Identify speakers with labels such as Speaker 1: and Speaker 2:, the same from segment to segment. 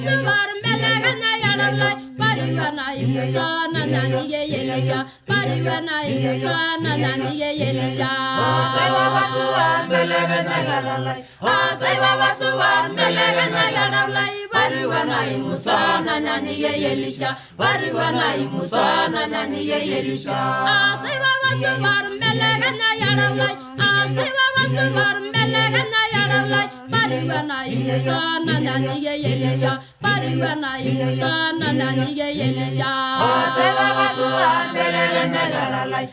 Speaker 1: basuvar melagana yaralai parivana imusana naniye yelisha parivana imusana naniye yelisha
Speaker 2: Sai baba suar melagana yaralai
Speaker 1: Sai baba suvar melagana yaralai parivana imusana naniye yelisha parivana imusana naniye yelisha Sai baba suvar melagana yaralai Sai baba suvar melagana yaralai parivana imusana naniye yelisha parivana imusana naniye yelisha
Speaker 2: Sai baba suar melagana yaralai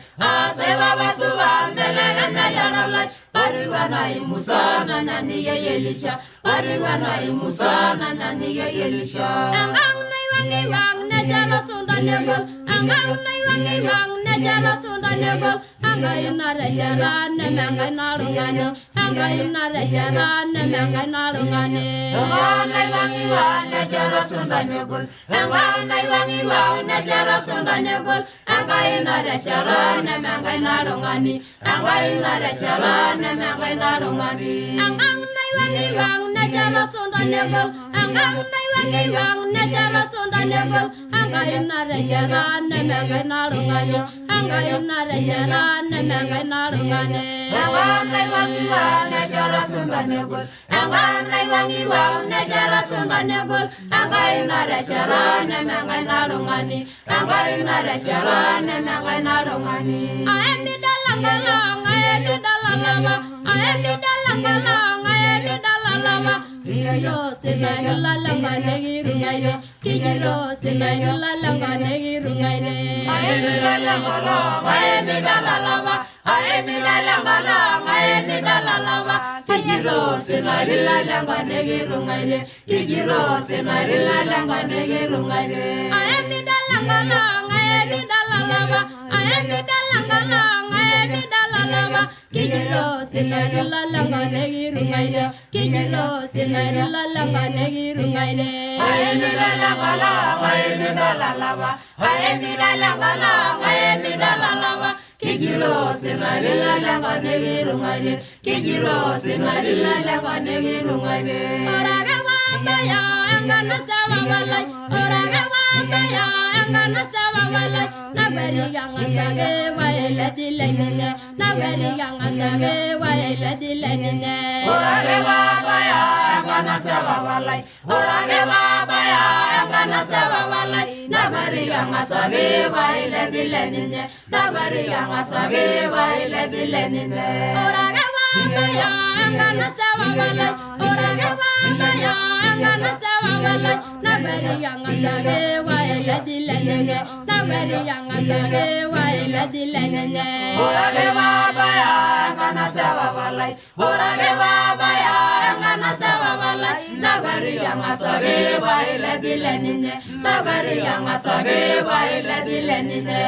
Speaker 1: Sai baba suvar melagana yaralai parivana imusana naniye yelisha parivana imusana naniye yelisha Angang nay wangi wang nejara sunda nebol Angang nay wangi wang nejara sunda nebol Angai na reshara nemengai nalungane Angai na reshara nemengai nalungane
Speaker 2: Angai wangi wang nejara sunda nebol
Speaker 1: Angai wangi wang nejara sunda nebol Angai na reshara nemengai nalungane Angai na reshara nemengai nalungane Angang nay wangi wang nejara sunda nebol Angang nay wangi wang nejara sunda nebol Angai na reshara nemengai nalungane Angai na reshara nemengai nalungane
Speaker 2: Angai wangi wang nejara sunda nebol
Speaker 1: Angai wangi wang nejara sunda nebol Angai na reshara nemengai nalungane Angai na reshara nemengai nalungane Aemi dalangalang aemi dalalama aemi dalangalang aemi dalalama Kijiro semai lalanga negirungaire Kijiro semai lalanga negirungaire
Speaker 2: Aemi dalalama
Speaker 1: Aemi dalalama aemi dalangalang aemi dalalama Kijiro semai lalanga negirungaire Kijiro semai lalanga negirungaire Aemi dalangalang aemi dalalama aemi dalangalang aemi dalalama Kijiro semai lalanga negirungaire Kijiro semai lalanga negirungaire
Speaker 2: Aemi dalalama aemi dalalama
Speaker 1: aemi dalangalang aemi dalalama Kijiro semai lalanga negirungaire Kijiro semai lalanga negirungaire Oraga wapaya angana sawa walai Oraga wapaya angana sawa walai Nagari yang asage waile dilenene Nagari yang asage waile dilenene
Speaker 2: Orage baba ya angana sawa walai
Speaker 1: Orage baba ya angana sawa walai Nagari yang asage waile dilenene Nagari yang asage waile dilenene Orage baba ya angana sawa walai Orage baba ya angana sawa walai Nagari yang asage waile dilenene Nagari yang asage waile dilenene
Speaker 2: Orage baba ya angana sawa walai
Speaker 1: Orage baba ya angana sawa walai Nagari yang asage waile dilenene Nagari yang asage waile dilenene